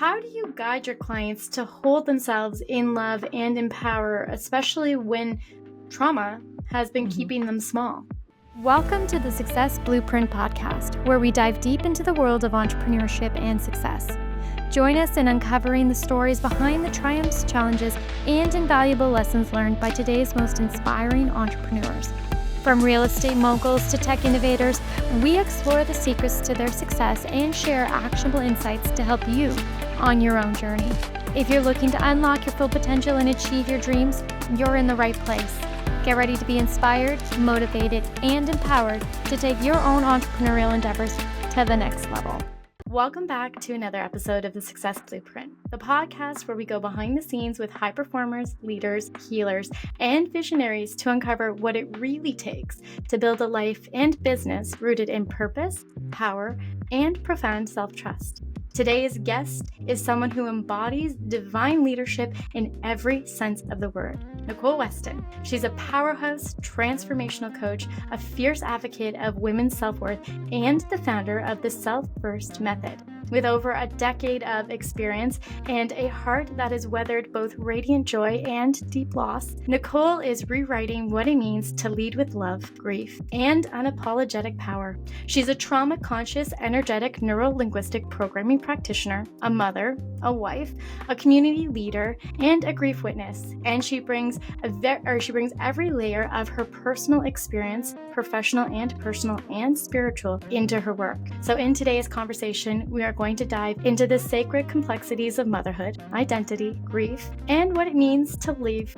how do you guide your clients to hold themselves in love and in power, especially when trauma has been keeping them small? Welcome to the Success Blueprint podcast, where we dive deep into the world of entrepreneurship and success. Join us in uncovering the stories behind the triumphs, challenges, and invaluable lessons learned by today's most inspiring entrepreneurs. From real estate moguls to tech innovators, we explore the secrets to their success and share actionable insights to help you on your own journey. If you're looking to unlock your full potential and achieve your dreams, you're in the right place. Get ready to be inspired, motivated, and empowered to take your own entrepreneurial endeavors to the next level. Welcome back to another episode of the Success Blueprint, the podcast where we go behind the scenes with high performers, leaders, healers, and visionaries to uncover what it really takes to build a life and business rooted in purpose, power, and profound self-trust. Today's guest is someone who embodies divine leadership in every sense of the word, Nicole Weston. She's a powerhouse transformational coach, a fierce advocate of women's self-worth, and the founder of the Self-First Method. With over a decade of experience and a heart that has weathered both radiant joy and deep loss, Nicole is rewriting what it means to lead with love, grief, and unapologetic power. She's a trauma-conscious, energetic, neuro-linguistic programming practitioner, a mother, a wife, a community leader, and a grief witness. And she brings every layer of her personal experience, professional and personal and spiritual, into her work. So in today's conversation, we are going to dive into the sacred complexities of motherhood, identity, grief, and what it means to lead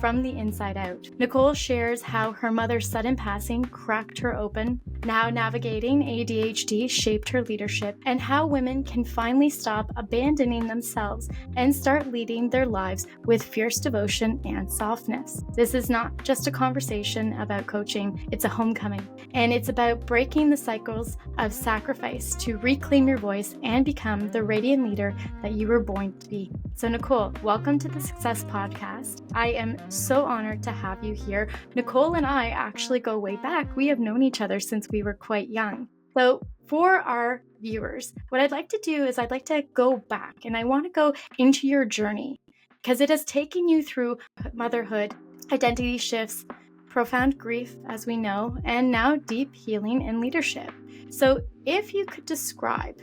from the inside out. Nicole shares how her mother's sudden passing cracked her open, how navigating ADHD shaped her leadership, and how women can finally stop abandoning themselves and start leading their lives with fierce devotion and softness. This is not just a conversation about coaching, it's a homecoming, and it's about breaking the cycles of sacrifice to reclaim your voice and become the radiant leader that you were born to be. So Nicole, welcome to the Success Podcast. I am so honored to have you here. Nicole and I actually go way back. We have known each other since we were quite young. So for our viewers, what I'd like to do is I'd like to go back and I want to go into your journey because it has taken you through motherhood, identity shifts, profound grief, as we know, and now deep healing and leadership. So if you could describe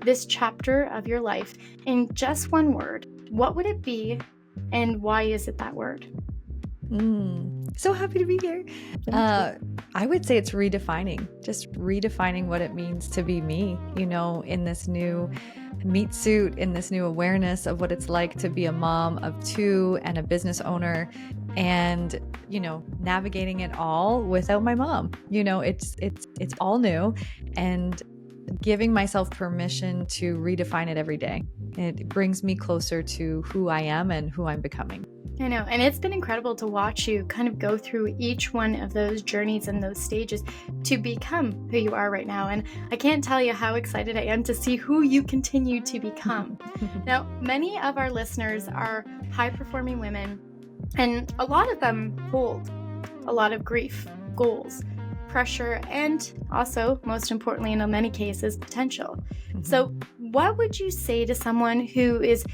this chapter of your life in just one word, what would it be and why is it that word? So happy to be here. I would say it's redefining, just redefining what it means to be me, in this new meat suit, in this new awareness of what it's like to be a mom of two and a business owner and, navigating it all without my mom. It's all new and giving myself permission to redefine it every day. It brings me closer to who I am and who I'm becoming. I know, and it's been incredible to watch you kind of go through each one of those journeys and those stages to become who you are right now. And I can't tell you how excited I am to see who you continue to become. Now, many of our listeners are high-performing women, and a lot of them hold a lot of grief, goals, pressure, and also, most importantly, in many cases, potential. So what would you say to someone who is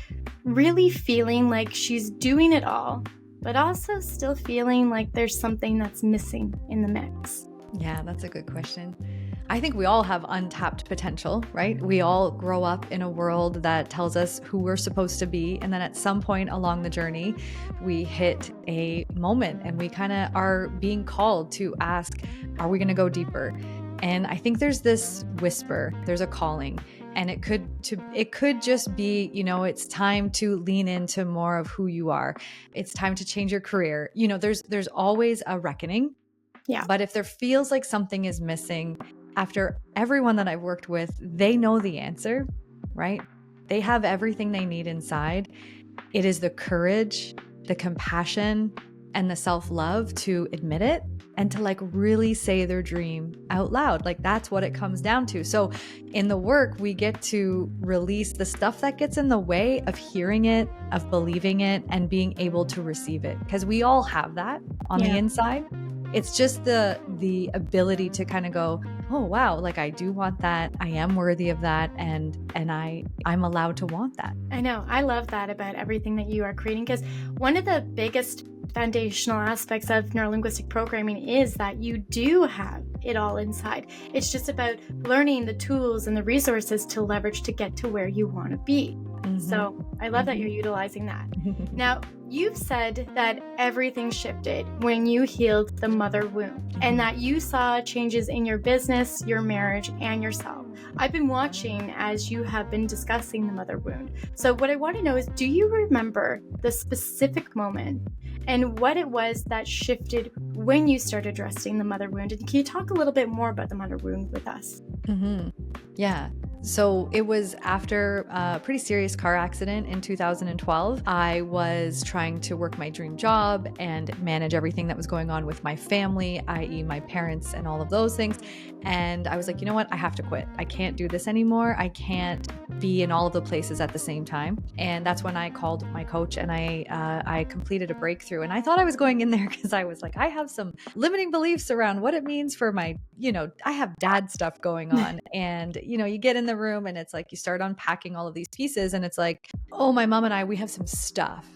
really feeling like she's doing it all, but also still feeling like there's something that's missing in the mix? Yeah, that's a good question. I think we all have untapped potential, right? We all grow up in a world that tells us who we're supposed to be. And then at some point along the journey, we hit a moment and we kind of are being called to ask, are we going to go deeper? And I think there's this whisper, there's a calling. And it could just be, it's time to lean into more of who you are. It's time to change your career. There's always a reckoning. Yeah. But if there feels like something is missing, after everyone that I've worked with, they know the answer, right? They have everything they need inside. It is the courage, the compassion, and the self-love to admit it and to really say their dream out loud. That's what it comes down to. So in the work, we get to release the stuff that gets in the way of hearing it, of believing it, and being able to receive it. Because we all have that on the inside. It's just the ability to kind of go, oh wow, like I do want that. I am worthy of that. And I'm allowed to want that. I know. I love that about everything that you are creating, because one of the biggest foundational aspects of neurolinguistic programming is that you do have it all inside. It's just about learning the tools and the resources to leverage to get to where you want to be. So I love that you're utilizing that. Now, you've said that everything shifted when you healed the mother wound, and that you saw changes in your business, your marriage, and yourself. I've been watching as you have been discussing the mother wound. So what I want to know is, do you remember the specific moment and what it was that shifted when you started addressing the mother wound? And can you talk a little bit more about the mother wound with us? Yeah. So it was after a pretty serious car accident in 2012. I was trying to work my dream job and manage everything that was going on with my family, i.e. my parents and all of those things. And I was like, you know what? I have to quit. I can't do this anymore. I can't be in all of the places at the same time. And that's when I called my coach and I completed a breakthrough. And I thought I was going in there because I was like, I have some limiting beliefs around what it means for my, I have dad stuff going on. And, you get in the room and it's like, you start unpacking all of these pieces and it's like, oh, my mom and I, we have some stuff.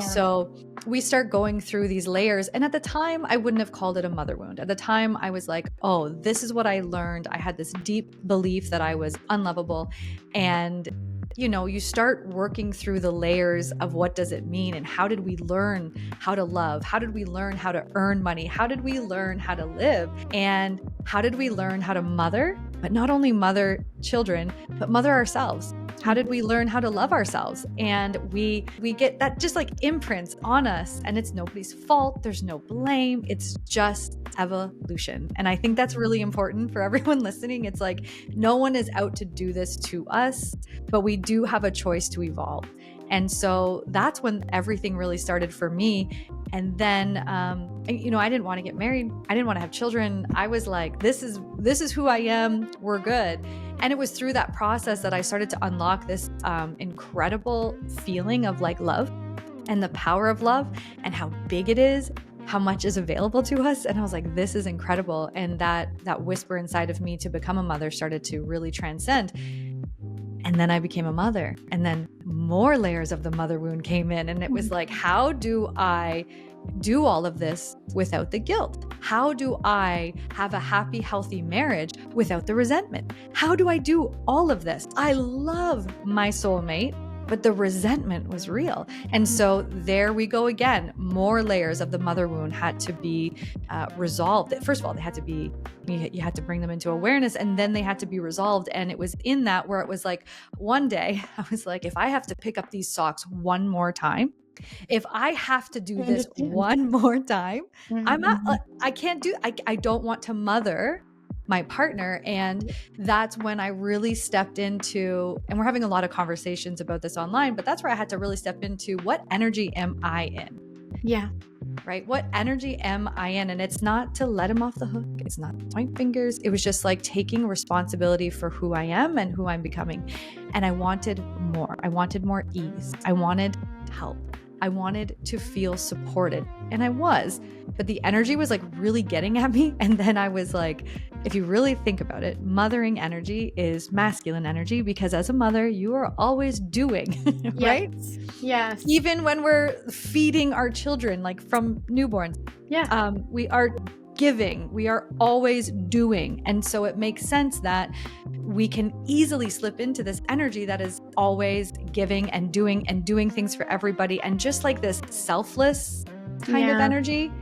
So we start going through these layers. And at the time, I wouldn't have called it a mother wound. At the time, I was like, oh, this is what I learned. I had this deep belief that I was unlovable. And you start working through the layers of what does it mean and how did we learn how to love? How did we learn how to earn money? How did we learn how to live? And how did we learn how to mother, but not only mother children, but mother ourselves? How did we learn how to love ourselves? And we get that just like imprints on us, and it's nobody's fault. There's no blame. It's just evolution. And I think that's really important for everyone listening. It's like, no one is out to do this to us, but we do have a choice to evolve. And so that's when everything really started for me. And then, I didn't want to get married. I didn't want to have children. I was like, this is who I am. We're good. And it was through that process that I started to unlock this incredible feeling of like love and the power of love and how big it is, how much is available to us. And I was like, this is incredible. And that whisper inside of me to become a mother started to really transcend. And then I became a mother, and then more layers of the mother wound came in. And it was like, how do I do all of this without the guilt? How do I have a happy, healthy marriage without the resentment? How do I do all of this? I love my soulmate, but the resentment was real. And so there we go again. More layers of the mother wound had to be resolved. First of all, they had to be, you had to bring them into awareness, and then they had to be resolved. And it was in that where it was like, one day I was like, if I have to pick up these socks one more time, if I have to do this one more time, I can't do, I don't want to mother my partner. And that's when I really stepped into, and we're having a lot of conversations about this online, but that's where I had to really step into, what energy am I in? Yeah. Right? What energy am I in? And it's not to let him off the hook. It's not to point fingers. It was just like taking responsibility for who I am and who I'm becoming. And I wanted more. I wanted more ease. I wanted help. I wanted to feel supported, and I was, but the energy was like really getting at me. And then I was like, if you really think about it, mothering energy is masculine energy, because as a mother, you are always doing, right? Yes. Even when we're feeding our children, like from newborns, we are giving, we are always doing. And so it makes sense that we can easily slip into this energy that is always giving and doing things for everybody. And just like this selfless kind of energy.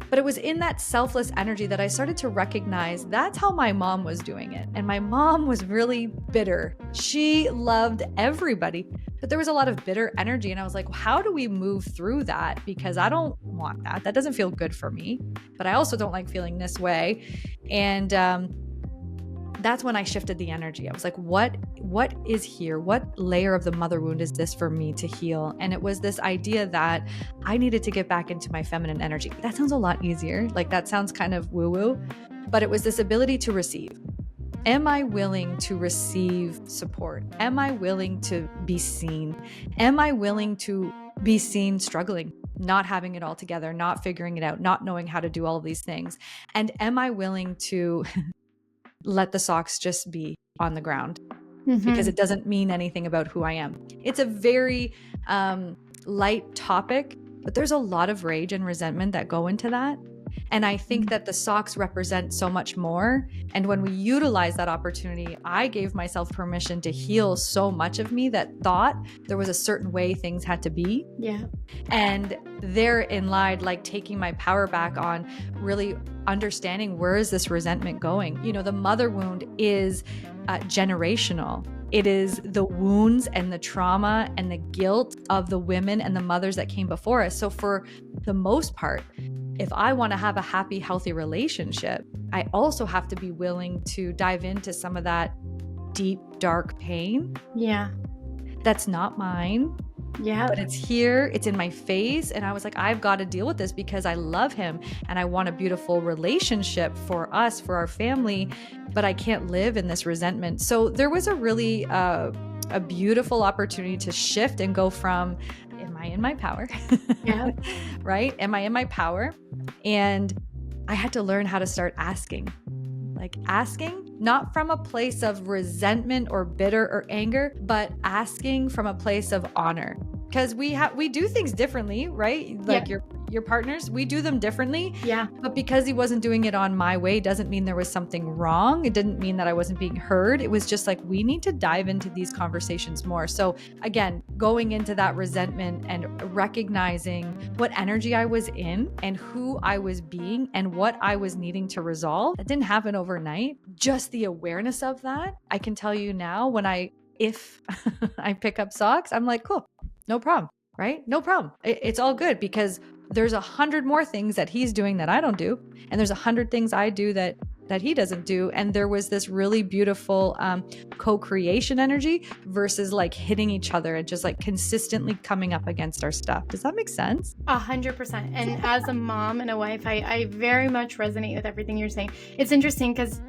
But it was in that selfless energy that I started to recognize that's how my mom was doing it. And my mom was really bitter. She loved everybody, but there was a lot of bitter energy. And I was like, well, how do we move through that? Because I don't want that. That doesn't feel good for me, but I also don't like feeling this way. And, that's when I shifted the energy. I was like, what is here? What layer of the mother wound is this for me to heal? And it was this idea that I needed to get back into my feminine energy. That sounds a lot easier. Like that sounds kind of woo-woo, but it was this ability to receive. Am I willing to receive support? Am I willing to be seen? Am I willing to be seen struggling, not having it all together, not figuring it out, not knowing how to do all of these things? And am I willing to let the socks just be on the ground because it doesn't mean anything about who I am. It's a very light topic, but there's a lot of rage and resentment that go into that. And I think that the socks represent so much more. And when we utilize that opportunity, I gave myself permission to heal so much of me that thought there was a certain way things had to be. Yeah. And therein lied like taking my power back on really understanding where is this resentment going. You know, the mother wound is generational. It is the wounds and the trauma and the guilt of the women and the mothers that came before us. So for the most part, if I want to have a happy, healthy relationship, I also have to be willing to dive into some of that deep, dark pain. Yeah. That's not mine. Yeah. But it's here, it's in my face. And I was like, I've got to deal with this because I love him and I want a beautiful relationship for us, for our family, but I can't live in this resentment. So there was a really, a beautiful opportunity to shift and go from, am I in my power? Yeah. Right? Am I in my power? And I had to learn how to start asking, not from a place of resentment or bitter or anger, but asking from a place of honor. Because we do things differently, right? Like your partners, we do them differently. Yeah. But because he wasn't doing it on my way doesn't mean there was something wrong. It didn't mean that I wasn't being heard. It was just like, we need to dive into these conversations more. So again, going into that resentment and recognizing what energy I was in and who I was being and what I was needing to resolve. That didn't happen overnight. Just the awareness of that. I can tell you now if I pick up socks, I'm like, cool, no problem, right? No problem. It's all good because there's 100 more things that he's doing that I don't do. And there's 100 things I do that he doesn't do. And there was this really beautiful co-creation energy versus like hitting each other and just like consistently coming up against our stuff. Does that make sense? 100%. And as a mom and a wife, I very much resonate with everything you're saying. It's interesting because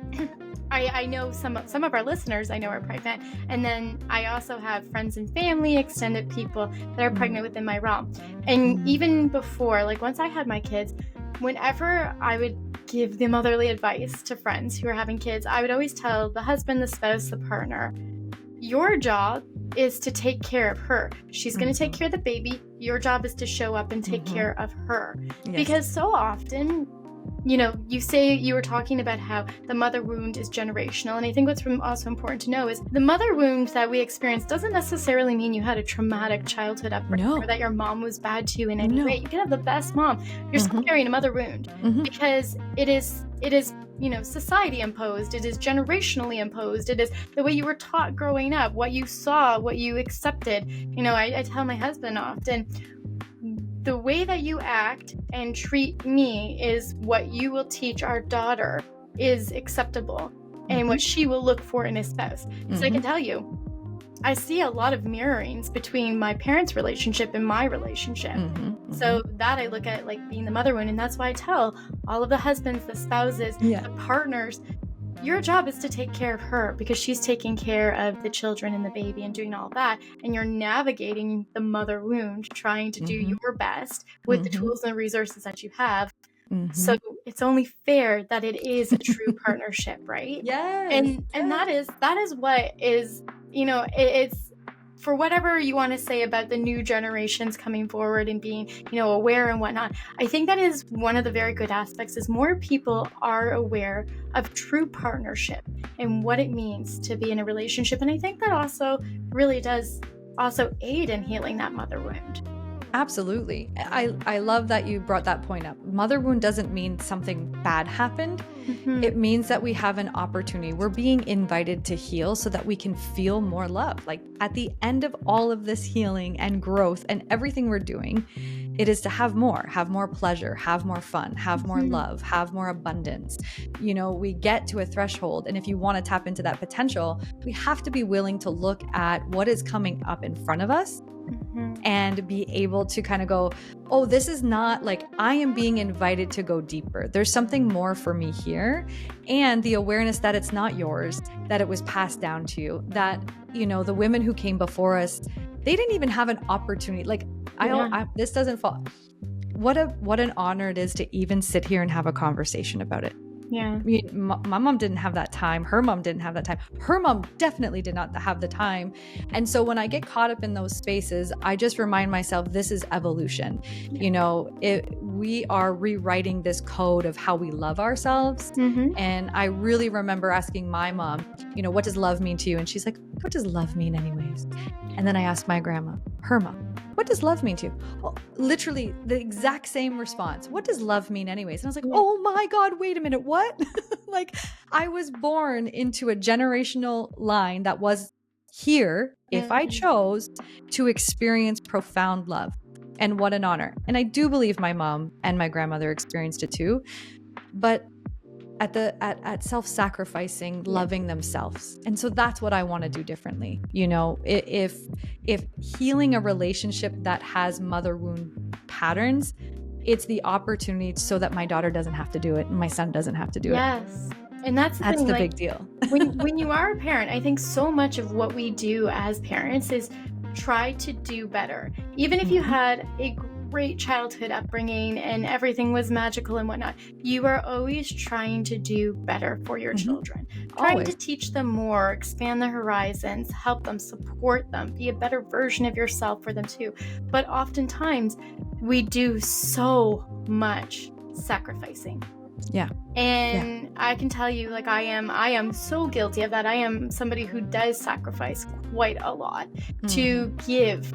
I know some of our listeners I know are pregnant, and then I also have friends and family, extended people that are pregnant within my realm. And even before, like once I had my kids, whenever I would give the motherly advice to friends who are having kids, I would always tell the husband, the spouse, the partner, your job is to take care of her. She's going to take care of the baby. Your job is to show up and take care of her. Yes. Because so often, you know, you were talking about how the mother wound is generational. And I think what's also important to know is the mother wound that we experience doesn't necessarily mean you had a traumatic childhood upbringing or that your mom was bad to you in any way. You can have the best mom. You're still carrying a mother wound because it is, you know, society imposed. It is generationally imposed. It is the way you were taught growing up, what you saw, what you accepted. You know, I tell my husband often, the way that you act and treat me is what you will teach our daughter is acceptable and what she will look for in a spouse. So I can tell you, I see a lot of mirrorings between my parents' relationship and my relationship. So that I look at like being the mother wound, and that's why I tell all of the husbands, the spouses, the partners, your job is to take care of her because she's taking care of the children and the baby and doing all that. And you're navigating the mother wound, trying to do your best with the tools and the resources that you have. So it's only fair that it is a true partnership, right? Yes. And that is what is, you know, it's for whatever you want to say about the new generations coming forward and being, you know, aware and whatnot. I think that is one of the very good aspects is more people are aware of true partnership and what it means to be in a relationship. And I think that also really does also aid in healing that mother wound. Absolutely. I love that you brought that point up. Mother wound doesn't mean something bad happened. It means that we have an opportunity. We're being invited to heal so that we can feel more love. Like at the end of all of this healing and growth and everything we're doing, it is to have more pleasure, have more fun, have more love, have more abundance. You know, we get to a threshold, and if you want to tap into that potential, we have to be willing to look at what is coming up in front of us and be able to kind of go, oh, this is not like I am being invited to go deeper. There's something more for me here. And the awareness that it's not yours, that it was passed down to you, that, you know, the women who came before us, they didn't even have an opportunity. Like this doesn't fall. What an honor it is to even sit here and have a conversation about it. Yeah. I mean, my mom didn't have that time. Her mom didn't have that time. Her mom definitely did not have the time. And so when I get caught up in those spaces, I just remind myself, this is evolution. We are rewriting this code of how we love ourselves. And I really remember asking my mom, what does love mean to you? And she's like, what does love mean anyways? And then I asked my grandma, her mom, what does love mean to you? Well, literally the exact same response. What does love mean anyways? And I was like, oh my God, wait a minute. What? Like, I was born into a generational line that was here, if I chose to experience profound love. And what an honor. And I do believe my mom and my grandmother experienced it too. But at self-sacrificing, loving themselves. And so that's what I want to do differently. If healing a relationship that has mother wound patterns, it's the opportunity so that my daughter doesn't have to do it and my son doesn't have to do it. Yes. And that's the big deal. when you are a parent, I think so much of what we do as parents is try to do better. Even if you had a great childhood upbringing and everything was magical and whatnot, you are always trying to do better for your children. Trying to teach them more, expand their horizons, help them, support them, be a better version of yourself for them too. But oftentimes we do so much sacrificing. Yeah. And I can tell you, like, I am so guilty of that. I am somebody who does sacrifice quite a lot to give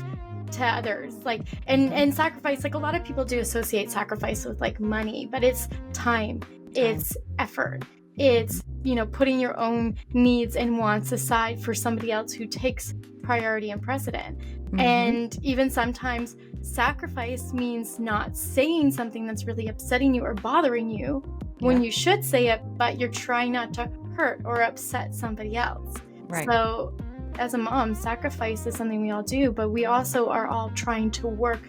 to others, like, and sacrifice, like, a lot of people do associate sacrifice with like money, but it's time. It's effort, it's putting your own needs and wants aside for somebody else who takes priority and precedent. And even sometimes sacrifice means not saying something that's really upsetting you or bothering you when you should say it, but you're trying not to hurt or upset somebody else. So as a mom, sacrifice is something we all do, but we also are all trying to work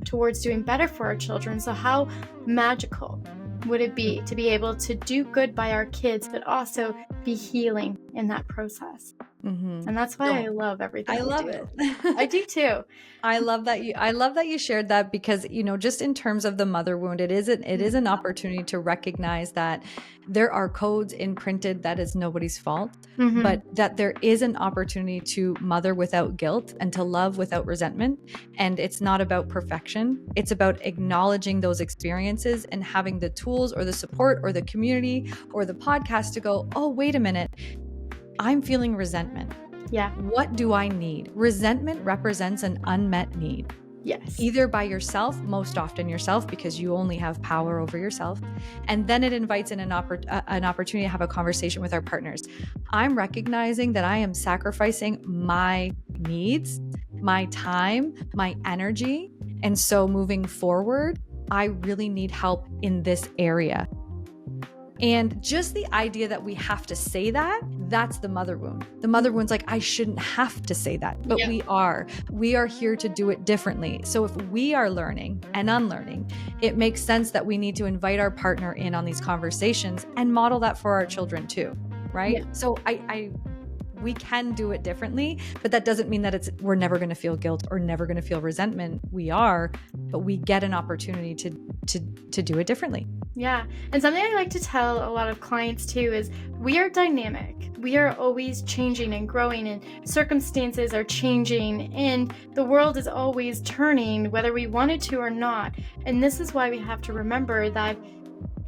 towards doing better for our children. So how magical would it be to be able to do good by our kids, but also be healing in that process? And that's why I love everything. I love it. I do too. I love that you shared that, because just in terms of the mother wound, it is an opportunity to recognize that there are codes imprinted that is nobody's fault, but that there is an opportunity to mother without guilt and to love without resentment. And it's not about perfection. It's about acknowledging those experiences and having the tools or the support or the community or the podcast to go, oh, wait a minute, I'm feeling resentment. Yeah. What do I need? Resentment represents an unmet need. Yes. Either by yourself, most often yourself, because you only have power over yourself. And then it invites in an opportunity to have a conversation with our partners. I'm recognizing that I am sacrificing my needs, my time, my energy. And so moving forward, I really need help in this area. And just the idea that we have to say that, that's the mother wound. The mother wound's like, I shouldn't have to say that, but we are here to do it differently. So if we are learning and unlearning, it makes sense that we need to invite our partner in on these conversations and model that for our children too. Right. Yeah. So we can do it differently, but that doesn't mean that we're never going to feel guilt or never going to feel resentment. We are, but we get an opportunity to do it differently. Yeah. And something I like to tell a lot of clients too is we are dynamic. We are always changing and growing, and circumstances are changing, and the world is always turning, whether we wanted to or not. And this is why we have to remember that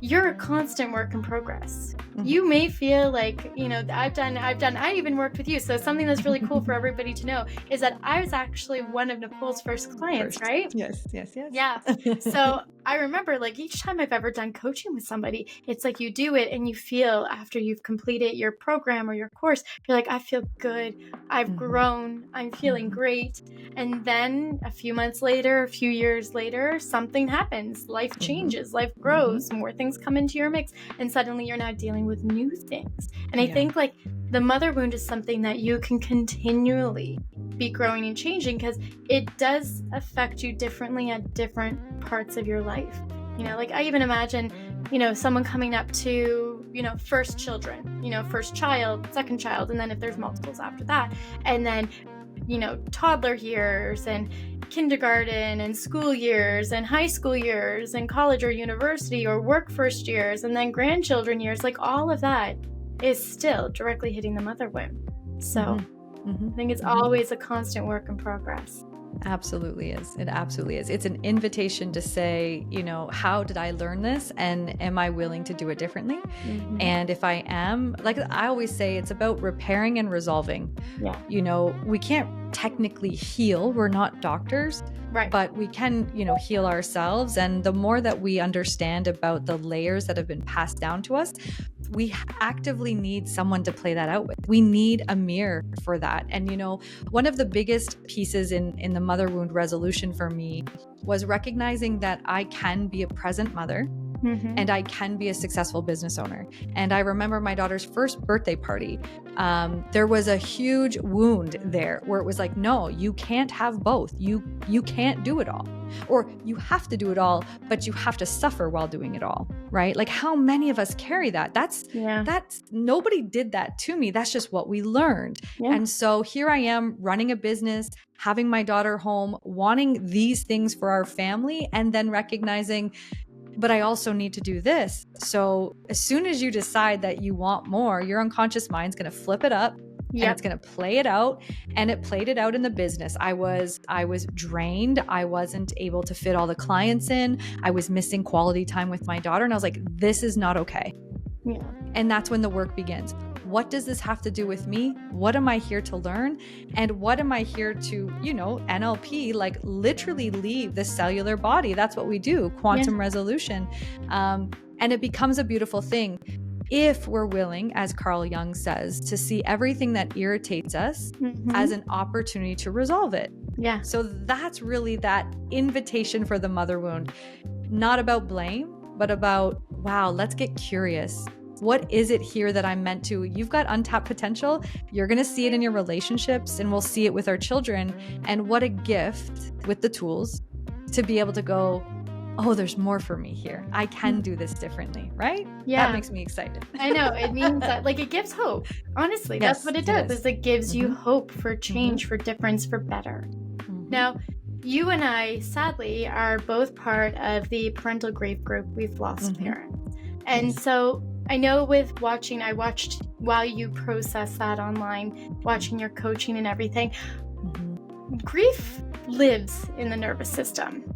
you're a constant work in progress. You may feel like, I even worked with you. So something that's really cool for everybody to know is that I was actually one of Nicole's first clients, right? Yes. Yeah. So I remember, like, each time I've ever done coaching with somebody, it's like you do it and you feel after you've completed your program or your course, you're like, I feel good. I've grown. I'm feeling great. And then a few months later, a few years later, something happens. Life changes. Life grows. More things come into your mix, and suddenly you're now dealing with new things. And I think, like, the mother wound is something that you can continually be growing and changing, because it does affect you differently at different parts of your life. Like, I even imagine, someone coming up to, first children, first child, second child, and then if there's multiples after that, and then, toddler years, and kindergarten and school years and high school years and college or university or work first years and then grandchildren years, like all of that is still directly hitting the mother wound. So I think it's always a constant work in progress. Absolutely is. It absolutely is. It's an invitation to say, you know, how did I learn this? And am I willing to do it differently? And if I am, like I always say, it's about repairing and resolving. Yeah. You know, we can't technically heal. We're not doctors, right? But we can, you know, heal ourselves. And the more that we understand about the layers that have been passed down to us, we actively need someone to play that out with. We need a mirror for that. And, you know, one of the biggest pieces in the mother wound resolution for me was recognizing that I can be a present mother and I can be a successful business owner. And I remember my daughter's first birthday party. There was a huge wound there where it was like, no, you can't have both. You can't do it all. Or you have to do it all, but you have to suffer while doing it all, right? Like how many of us carry that? That's nobody did that to me. That's just what we learned. Yeah. And so here I am running a business, having my daughter home, wanting these things for our family, and then recognizing, but I also need to do this. So as soon as you decide that you want more, your unconscious mind's going to flip it up. Yep. And it's going to play it out. And it played it out in the business. I was drained. I wasn't able to fit all the clients in. I was missing quality time with my daughter. And I was like, this is not okay. Yeah. And that's when the work begins. What does this have to do with me? What am I here to learn? And what am I here to, you know, NLP, like literally leave the cellular body. That's what we do, quantum resolution. And it becomes a beautiful thing. If we're willing, as Carl Jung says, to see everything that irritates us as an opportunity to resolve it. Yeah. So that's really that invitation for the mother wound, not about blame, but about, wow, let's get curious. What is it here that I'm meant to? You've got untapped potential. You're going to see it in your relationships, and we'll see it with our children. And what a gift with the tools to be able to go, oh, there's more for me here. I can do this differently, right? Yeah. That makes me excited. I know. It means that, like, it gives hope. Honestly, that's what it does. Is it gives you hope for change, for difference, for better. Now, you and I, sadly, are both part of the parental grief group. We've lost parents. And so I know I watched while you process that online, watching your coaching and everything, grief lives in the nervous system.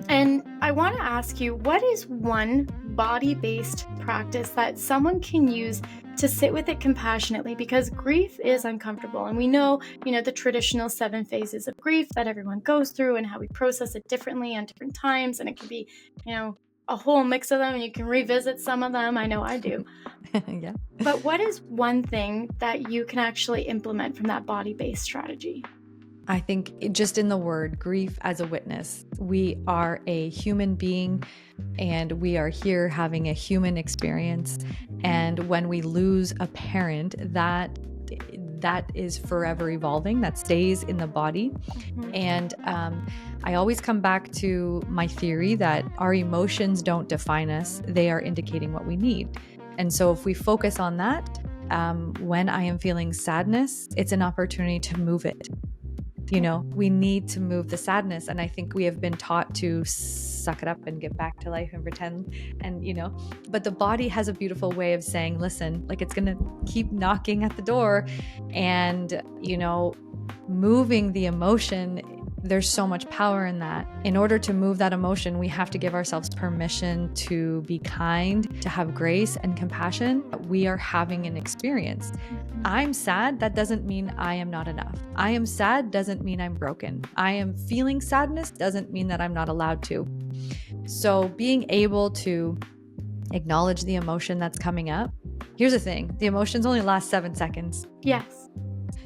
And I want to ask you, what is one body-based practice that someone can use to sit with it compassionately? Because grief is uncomfortable. And we know, the traditional 7 phases of grief that everyone goes through and how we process it differently on different times. And it can be, a whole mix of them, and you can revisit some of them. I know I do. Yeah. But what is one thing that you can actually implement from that body-based strategy? I think just in the word grief as a witness, we are a human being and we are here having a human experience. And when we lose a parent, that is forever evolving, that stays in the body. And I always come back to my theory that our emotions don't define us. They are indicating what we need. And so if we focus on that, when I am feeling sadness, it's an opportunity to move it. We need to move the sadness. And I think we have been taught to suck it up and get back to life and pretend. And, but the body has a beautiful way of saying, listen, like it's going to keep knocking at the door and, moving the emotion. There's so much power in that. In order to move that emotion, we have to give ourselves permission to be kind, to have grace and compassion. We are having an experience. I'm sad. That doesn't mean I am not enough. I am sad doesn't mean I'm broken. I am feeling sadness doesn't mean that I'm not allowed to. So being able to acknowledge the emotion that's coming up. Here's the thing. The emotions only last 7 seconds. Yes.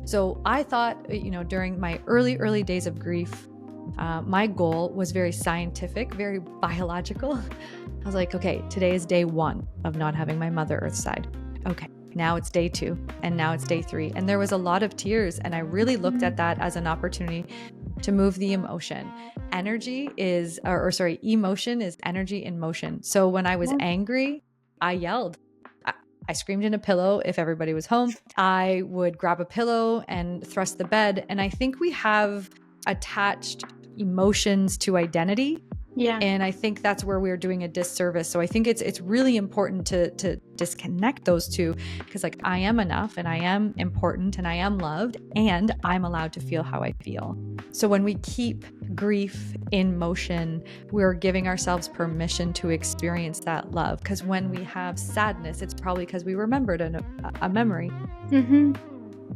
So I thought, during my early days of grief, my goal was very scientific, very biological. I was like, okay, today is day 1 of not having my Mother Earth side. Okay, now it's day 2, and now it's day 3. And there was a lot of tears, and I really looked at that as an opportunity to move the emotion. Emotion is energy in motion. So when I was angry, I yelled. I screamed in a pillow if everybody was home. I would grab a pillow and thrust the bed. And I think we have attached emotions to identity. Yeah. And I think that's where we're doing a disservice. So I think it's really important to disconnect those two, because like I am enough and I am important and I am loved and I'm allowed to feel how I feel. So when we keep grief in motion, we're giving ourselves permission to experience that love. Because when we have sadness, it's probably because we remembered a memory. Mm-hmm.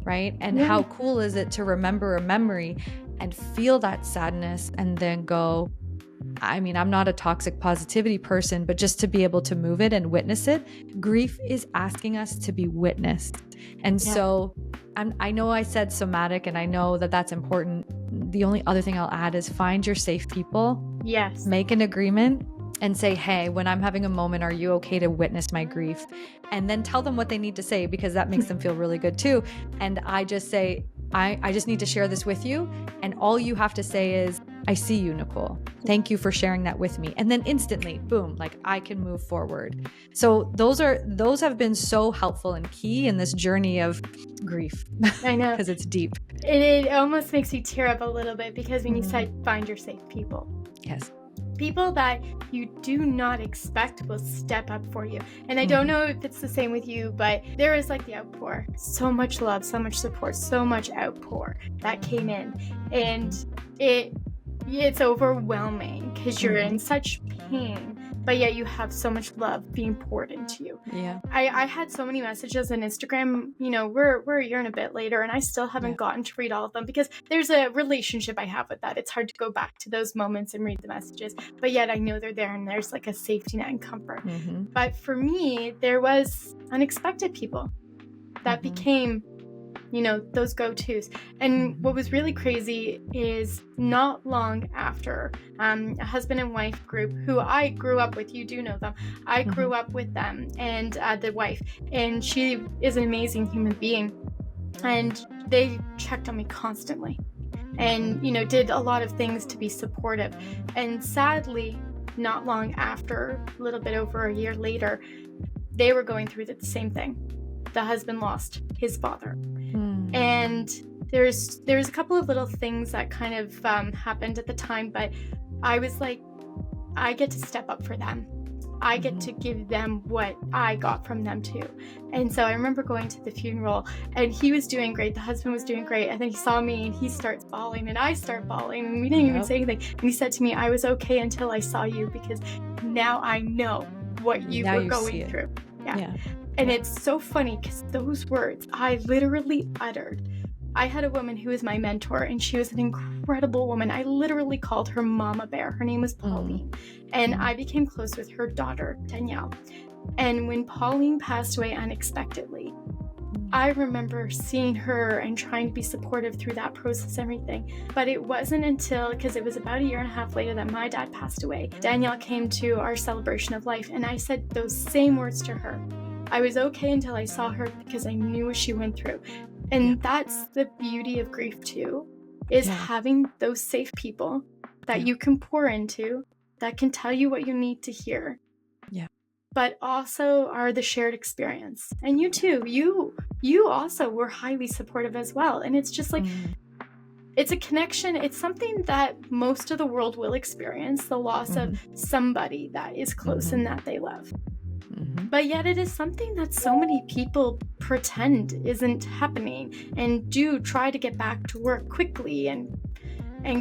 Right? And how cool is it to remember a memory and feel that sadness and then go, I mean, I'm not a toxic positivity person, but just to be able to move it and witness it, grief is asking us to be witnessed. And so I know I said somatic, and I know that that's important. The only other thing I'll add is find your safe people. Yes. Make an agreement and say, hey, when I'm having a moment, are you okay to witness my grief? And then tell them what they need to say, because that makes them feel really good too. And I just say, I just need to share this with you. And all you have to say is, I see you, Nicole. Thank you for sharing that with me. And then instantly, boom, like I can move forward. So those have been so helpful and key in this journey of grief. I know. Because it's deep. It almost makes me tear up a little bit, because when you said find your safe people. Yes. People that you do not expect will step up for you. And I don't know if it's the same with you, but there is like the outpour. So much love, so much support, so much outpour that came in. And it's overwhelming because you're in such pain, but yet you have so much love being poured into you. Yeah. I had so many messages on Instagram, we're a year and a bit later, and I still haven't gotten to read all of them, because there's a relationship I have with that. It's hard to go back to those moments and read the messages, but yet I know they're there, and there's like a safety net and comfort. But for me, there was unexpected people that became those go-tos. And what was really crazy is not long after, a husband and wife group who I grew up with, you do know them, I grew up with them, and the wife, and she is an amazing human being, and they checked on me constantly and did a lot of things to be supportive. And sadly, not long after, a little bit over a year later, they were going through the same thing. The husband lost his father. And there's a couple of little things that kind of happened at the time, but I was like, I get to step up for them. I get to give them what I got from them too. And so I remember going to the funeral, and he was doing great. The husband was doing great. And then he saw me, and he starts bawling, and I start bawling, and we didn't even say anything. And he said to me, I was okay until I saw you, because now I know what you were going through. Yeah. And it's so funny, because those words I literally uttered. I had a woman who was my mentor, and she was an incredible woman. I literally called her Mama Bear. Her name was Pauline. And I became close with her daughter, Danielle. And when Pauline passed away unexpectedly, I remember seeing her and trying to be supportive through that process and everything. But it wasn't until, because it was about a year and a half later that my dad passed away, Danielle came to our celebration of life, and I said those same words to her. I was okay until I saw her, because I knew what she went through. And that's the beauty of grief too, is having those safe people that you can pour into, that can tell you what you need to hear. Yeah. But also are the shared experience. And you too, you also were highly supportive as well. And it's just like, it's a connection. It's something that most of the world will experience, the loss of somebody that is close and that they love. But yet it is something that so many people pretend isn't happening, and do try to get back to work quickly and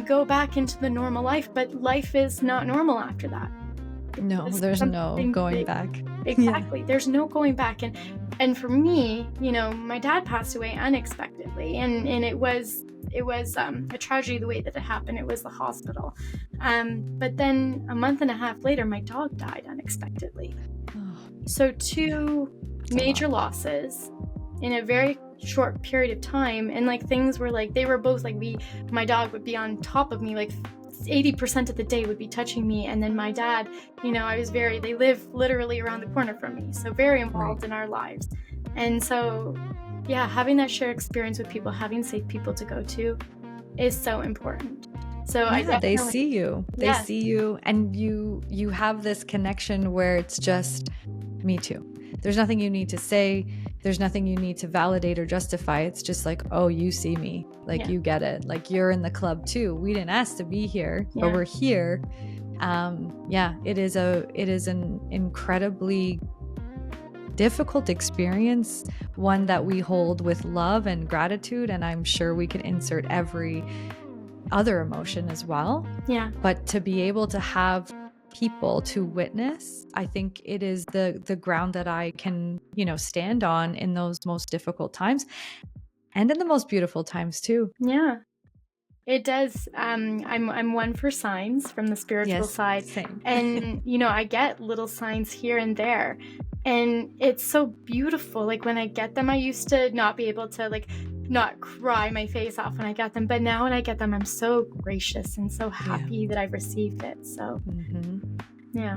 go back into the normal life. But life is not normal after that. No, there's no going back. Exactly. There's no going back. And for me, my dad passed away unexpectedly, and it was a tragedy the way that it happened. It was the hospital. But then a month and a half later, my dog died unexpectedly. So two major losses in a very short period of time. And like things were like, they were both like, my dog would be on top of me, like 80% of the day would be touching me. And then my dad, they live literally around the corner from me. So very involved in our lives. And so, having that shared experience with people, having safe people to go to is so important. So they see you. They see you, and you have this connection where it's just me too. There's nothing you need to say. There's nothing you need to validate or justify. It's just like, oh, you see me, like you get it, like you're in the club too. We didn't ask to be here, but we're here. It is an incredibly difficult experience, one that we hold with love and gratitude, and I'm sure we can insert every other emotion as well. But to be able to have people to witness, I think it is the ground that I can, stand on in those most difficult times and in the most beautiful times too. It does. I'm one for signs from the spiritual side. Same. And, I get little signs here and there. And it's so beautiful. Like when I get them, I used to not be able to not cry my face off when I get them. But now when I get them, I'm so gracious and so happy that I've received it. So, I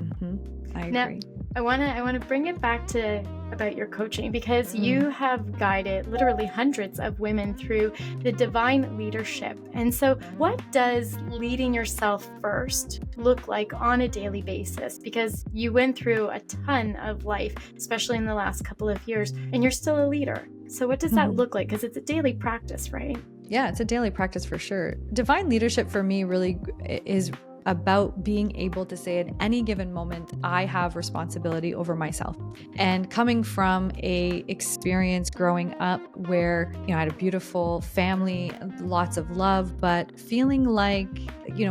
agree. Now, I want to bring it back to about your coaching, because you have guided literally hundreds of women through the divine leadership. And so what does leading yourself first look like on a daily basis? Because you went through a ton of life, especially in the last couple of years, and you're still a leader. So what does that look like? Because it's a daily practice, right? Yeah, it's a daily practice for sure. Divine leadership for me really is about being able to say at any given moment, I have responsibility over myself. And coming from a experience growing up where, I had a beautiful family, lots of love, but feeling like,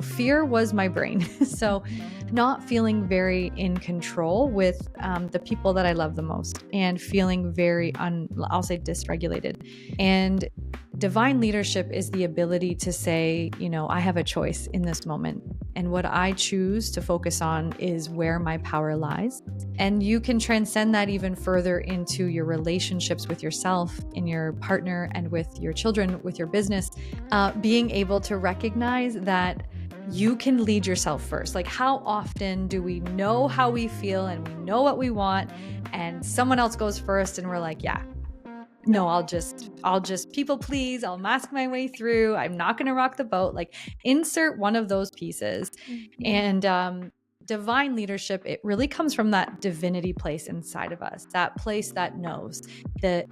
fear was my brain. So not feeling very in control with the people that I love the most, and feeling very, I'll say dysregulated. And divine leadership is the ability to say, I have a choice in this moment. And what I choose to focus on is where my power lies. And you can transcend that even further into your relationships with yourself, in your partner, and with your children, with your business. Being able to recognize that you can lead yourself first. Like, how often do we know how we feel and we know what we want, and someone else goes first and we're like, no, I'll just people please. I'll mask my way through. I'm not going to rock the boat. Like, insert one of those pieces. And divine leadership, it really comes from that divinity place inside of us, that place that knows,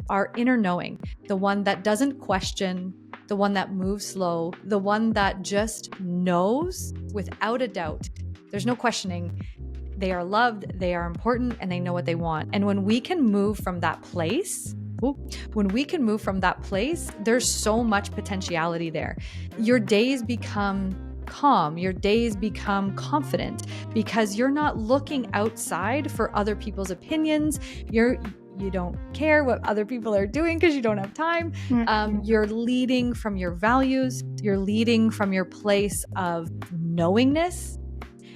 our inner knowing, the one that doesn't question, the one that moves slow, the one that just knows without a doubt. There's no questioning. They are loved, they are important, and they know what they want. And when we can move from that place, there's so much potentiality there. Your days become calm. Your days become confident because you're not looking outside for other people's opinions. You don't care what other people are doing because you don't have time. You're leading from your values. You're leading from your place of knowingness.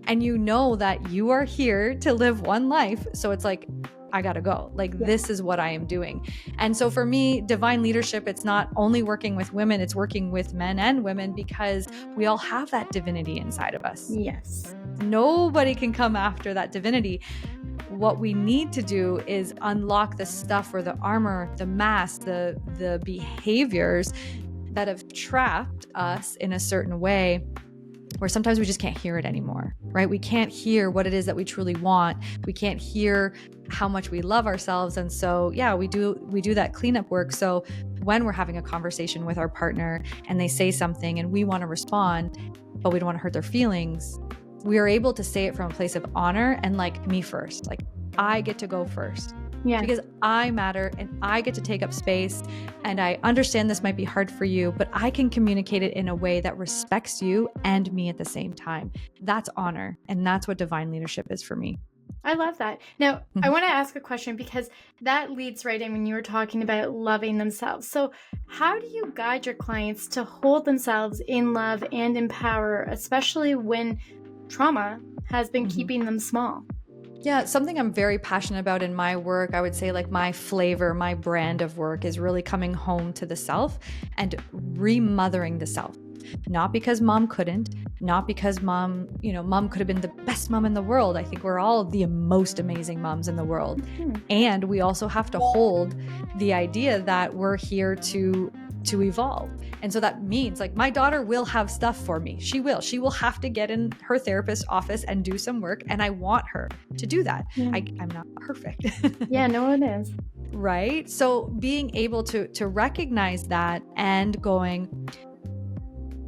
And you know that you are here to live one life. So it's like, I gotta go. This is what I am doing. And so for me, divine leadership, it's not only working with women, it's working with men and women, because we all have that divinity inside of us. Yes. Nobody can come after that divinity. What we need to do is unlock the stuff, or the armor, the mask, the behaviors that have trapped us in a certain way, where sometimes we just can't hear it anymore, right? We can't hear what it is that we truly want. We can't hear how much we love ourselves. And so, we do that cleanup work. So when we're having a conversation with our partner and they say something and we want to respond, but we don't want to hurt their feelings, we are able to say it from a place of honor and me first. I get to go first. Yeah. Because I matter and I get to take up space, and I understand this might be hard for you, but I can communicate it in a way that respects you and me at the same time. That's honor. And that's what divine leadership is for me. I love that. Now, I want to ask a question, because that leads right in when you were talking about loving themselves. So how do you guide your clients to hold themselves in love and in power, especially when trauma has been keeping them small? Yeah, something I'm very passionate about in my work, I would say my flavor, my brand of work is really coming home to the self and remothering the self. Not because mom couldn't, not because mom could have been the best mom in the world. I think we're all the most amazing moms in the world. And we also have to hold the idea that we're here to evolve. And so that means my daughter will have stuff for me. She will have to get in her therapist's office and do some work. And I want her to do that. I'm not perfect. Yeah, no one is. right? So being able to recognize that and going,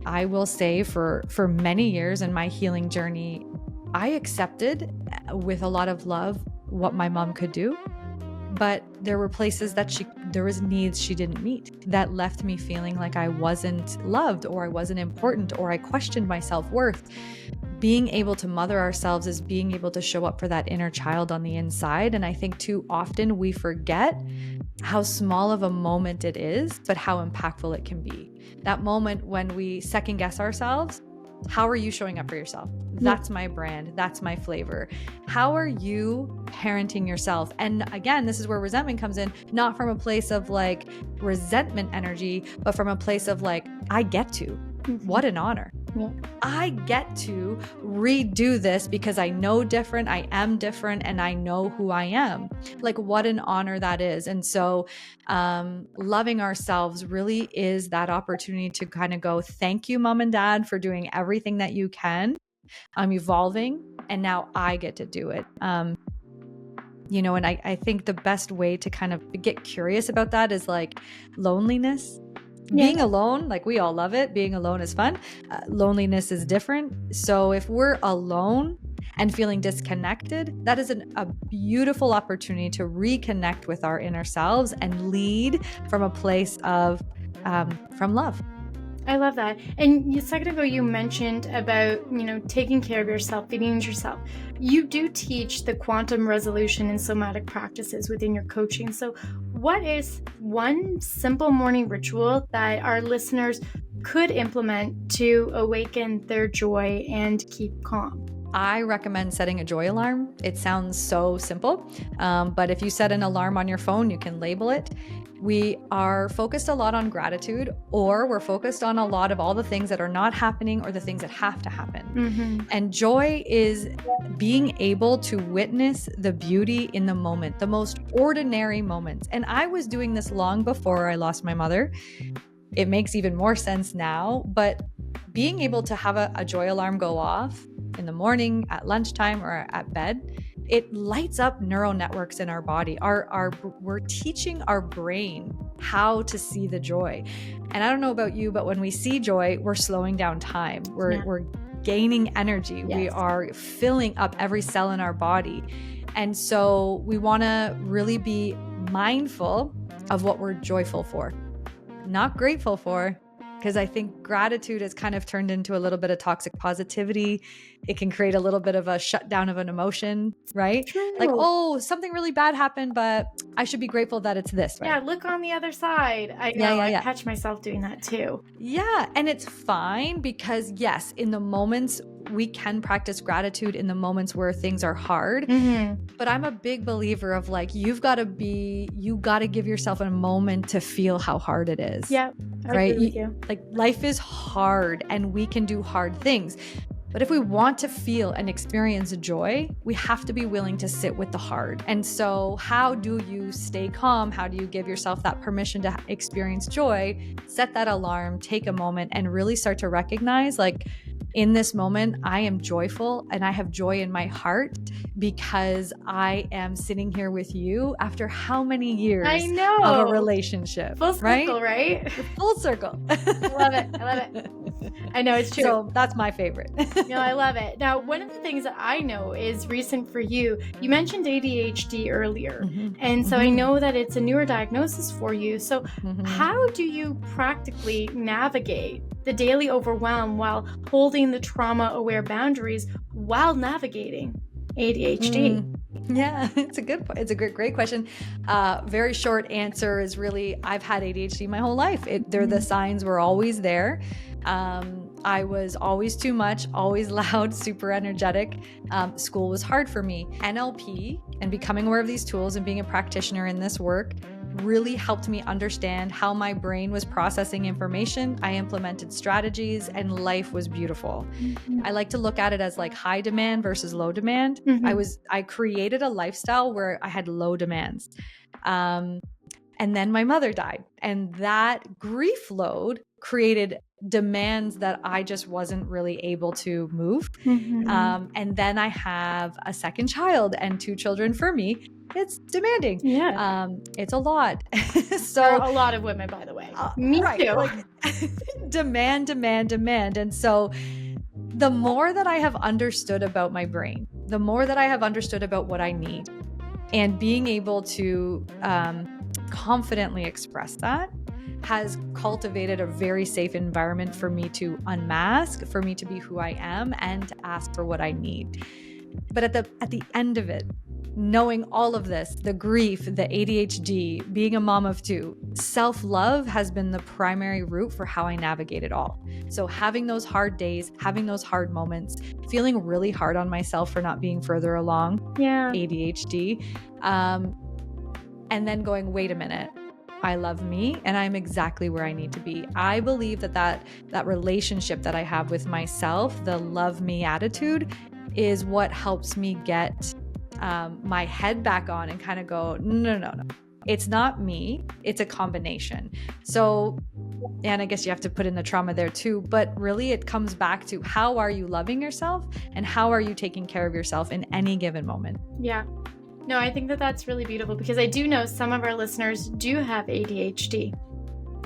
I will say for many years in my healing journey, I accepted with a lot of love what my mom could do. But there were places that there was needs she didn't meet that left me feeling like I wasn't loved, or I wasn't important, or I questioned my self-worth. Being able to mother ourselves is being able to show up for that inner child on the inside. And I think too often we forget how small of a moment it is, but how impactful it can be. That moment when we second guess ourselves. How are you showing up for yourself? That's my brand. That's my flavor. How are you parenting yourself? And again, this is where resentment comes in, not from a place of like resentment energy, but from a place of like, I get to. What an honor. Yeah. I get to redo this because I know different, I am different, and I know who I am. Like, what an honor that is. And so loving ourselves really is that opportunity to kind of go, thank you, mom and dad, for doing everything that you can. I'm evolving, and now I get to do it. And I think the best way to kind of get curious about that is like loneliness. Being alone, like we all love it. Being alone is fun. Loneliness is different. So if we're alone and feeling disconnected, that is a beautiful opportunity to reconnect with our inner selves and lead from a place of from love. I love that. And a second ago, you mentioned about, taking care of yourself, feeding yourself. You do teach the quantum resolution and somatic practices within your coaching. So what is one simple morning ritual that our listeners could implement to awaken their joy and keep calm? I recommend setting a joy alarm. It sounds so simple, but if you set an alarm on your phone, you can label it. We are focused a lot on gratitude, or we're focused on a lot of all the things that are not happening or the things that have to happen. Mm-hmm. And joy is being able to witness the beauty in the moment, the most ordinary moments. And I was doing this long before I lost my mother. It makes even more sense now, but being able to have a joy alarm go off in the morning, at lunchtime, or at bed, it lights up neural networks in our body. We're teaching our brain how to see the joy. And I don't know about you, but when we see joy, we're slowing down time. We're gaining energy. Yes. We are filling up every cell in our body. And so we want to really be mindful of what we're joyful for, not grateful for. Because I think gratitude has kind of turned into a little bit of toxic positivity. It can create a little bit of a shutdown of an emotion, right? True. Like, oh, something really bad happened, but I should be grateful that it's this, right? Yeah, look on the other side. I know, I catch myself doing that too. Yeah, and it's fine because yes, in the moments, we can practice gratitude in the moments where things are hard. Mm-hmm. But I'm a big believer of like, you got to give yourself a moment to feel how hard it is. Yeah, I agree with you. Like life is hard and we can do hard things. But if we want to feel and experience joy, we have to be willing to sit with the hard. And so how do you stay calm? How do you give yourself that permission to experience joy? Set that alarm, take a moment, and really start to recognize like, in this moment, I am joyful and I have joy in my heart because I am sitting here with you after how many years of a relationship? Full circle, right? Full circle. I love it. I know, it's true. So that's my favorite. No, I love it. Now, one of the things that I know is recent for you, you mentioned ADHD earlier. Mm-hmm. And so I know that it's a newer diagnosis for you. So how do you practically navigate the daily overwhelm while holding the trauma-aware boundaries while navigating ADHD? Yeah, it's a great question. Very short answer is really, I've had ADHD my whole life. The signs were always there. I was always too much, always loud, super energetic. School was hard for me. NLP and becoming aware of these tools and being a practitioner in this work really helped me understand how my brain was processing information. I implemented strategies and life was beautiful. Mm-hmm. I like to look at it as like high demand versus low demand. Mm-hmm. I created a lifestyle where I had low demands. And then my mother died, and that grief load created demands that I just wasn't really able to move. Mm-hmm. And then I have a second child and 2 children for me. it's demanding. Yeah. It's a lot. So there are a lot of women, by the way. Me right, too. like demand. And so the more that I have understood about my brain, the more that I have understood about what I need, and being able to confidently express that has cultivated a very safe environment for me to unmask, for me to be who I am, and to ask for what I need. But at the end of it, knowing all of this, the grief, the ADHD, being a mom of two, self-love has been the primary route for how I navigate it all. So having those hard days, having those hard moments, feeling really hard on myself for not being further along, ADHD, and then going, wait a minute, I love me and I'm exactly where I need to be. I believe that relationship that I have with myself, the love me attitude, is what helps me get my head back on and kind of go, no. It's not me. It's a combination. So, and I guess you have to put in the trauma there too, but really it comes back to how are you loving yourself and how are you taking care of yourself in any given moment? Yeah. No, I think that that's really beautiful because I do know some of our listeners do have ADHD.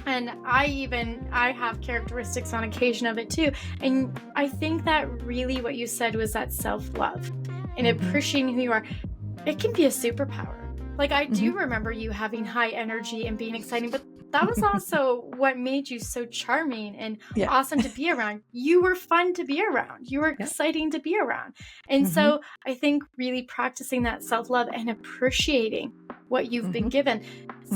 And I have characteristics on occasion of it too. And I think that really what you said was that self-love and appreciating who you are. It can be a superpower. Like I do remember you having high energy and being exciting, but that was also what made you so charming and awesome to be around. You were fun to be around. You were exciting to be around. And so I think really practicing that self-love and appreciating what you've been given.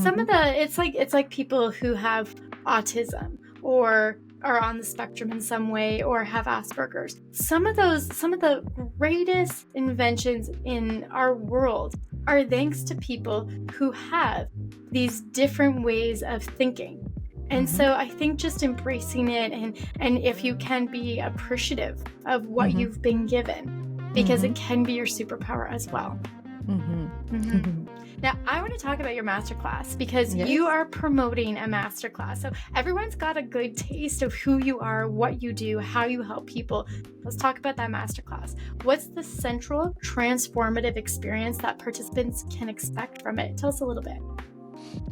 Some of it's like people who have autism or are on the spectrum in some way or have Asperger's. Some of the greatest inventions in our world are thanks to people who have these different ways of thinking. And so I think just embracing it and if you can be appreciative of what you've been given, because it can be your superpower as well. Now, I want to talk about your masterclass because you are promoting a masterclass. So everyone's got a good taste of who you are, what you do, how you help people. Let's talk about that masterclass. What's the central transformative experience that participants can expect from it? Tell us a little bit.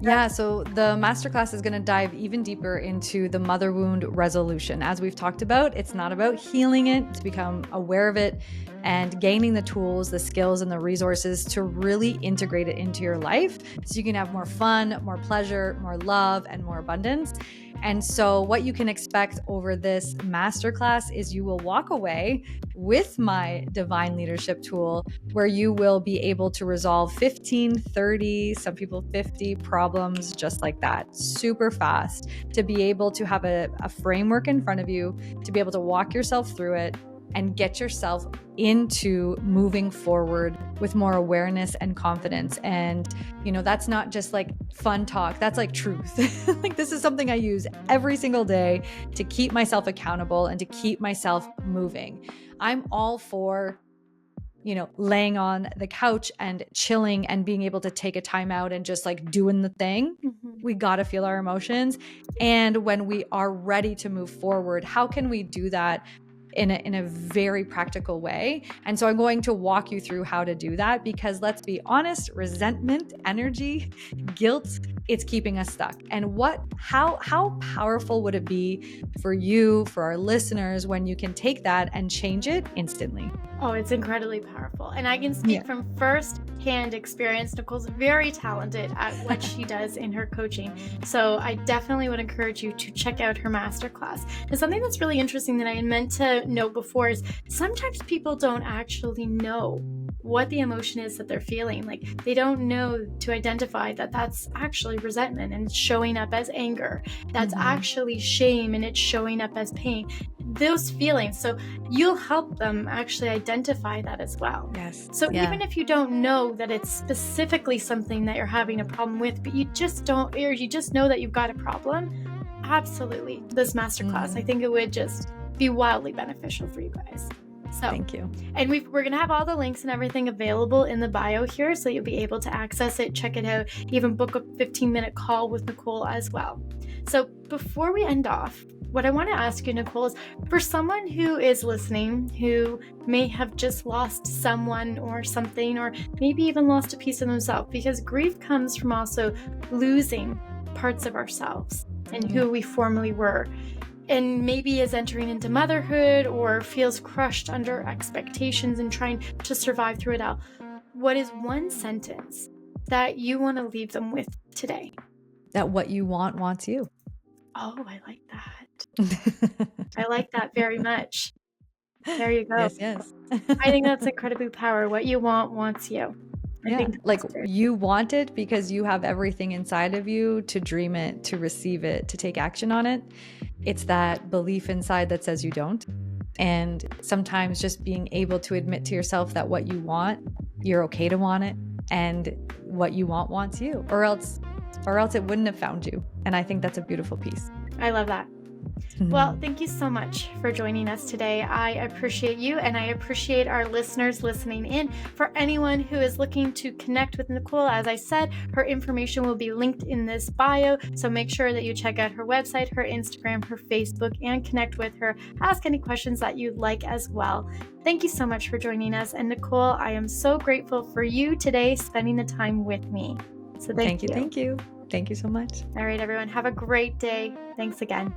Yeah, so the masterclass is going to dive even deeper into the mother wound resolution. As we've talked about, it's not about healing it, it's become aware of it and gaining the tools, the skills, and the resources to really integrate it into your life so you can have more fun, more pleasure, more love, and more abundance. And so what you can expect over this masterclass is you will walk away with my divine leadership tool where you will be able to resolve 15, 30, some people 50 problems just like that, super fast, to be able to have a framework in front of you, to be able to walk yourself through it and get yourself into moving forward with more awareness and confidence. And, that's not just like fun talk, that's like truth. Like this is something I use every single day to keep myself accountable and to keep myself moving. I'm all for, laying on the couch and chilling and being able to take a time out and just like doing the thing. We got to feel our emotions. And when we are ready to move forward, how can we do that in a very practical way? And so I'm going to walk you through how to do that because let's be honest, resentment, energy, guilt, it's keeping us stuck. And how powerful would it be for you, for our listeners, when you can take that and change it instantly? Oh, it's incredibly powerful. And I can speak from first-hand experience. Nicole's very talented at what she does in her coaching. So I definitely would encourage you to check out her masterclass. And something that's really interesting that I meant to note before is sometimes people don't actually know what the emotion is that they're feeling. Like they don't know to identify that that's actually resentment and it's showing up as anger. That's actually shame and it's showing up as pain. Those feelings. So you'll help them actually identify that as well. Yes. So even if you don't know that it's specifically something that you're having a problem with, but you just know that you've got a problem, absolutely. This masterclass, I think it would just be wildly beneficial for you guys. So thank you. And we're going to have all the links and everything available in the bio here, so you'll be able to access it, check it out, even book a 15-minute call with Nicole as well. So before we end off, what I want to ask you, Nicole, is for someone who is listening, who may have just lost someone or something, or maybe even lost a piece of themselves, because grief comes from also losing parts of ourselves and who we formerly were, and maybe is entering into motherhood or feels crushed under expectations and trying to survive through it all. What is one sentence that you want to leave them with today? That what you want wants you. Oh, I like that. I like that very much. There you go. Yes. I think that's incredibly powerful. What you want wants you. I think Like you want it because you have everything inside of you to dream it, to receive it, to take action on it. It's that belief inside that says you don't. And sometimes just being able to admit to yourself that what you want, you're okay to want it, and what you want wants you, or else it wouldn't have found you. And I think that's a beautiful piece. I love that. Well, thank you so much for joining us today. I appreciate you, and I appreciate our listeners listening in. For anyone who is looking to connect with Nicole, as I said, her information will be linked in this bio. So make sure that you check out her website, her Instagram, her Facebook, and connect with her. Ask any questions that you'd like as well. Thank you so much for joining us. And Nicole, I am so grateful for you today spending the time with me. So thank you. Thank you. Thank you so much. All right, everyone. Have a great day. Thanks again.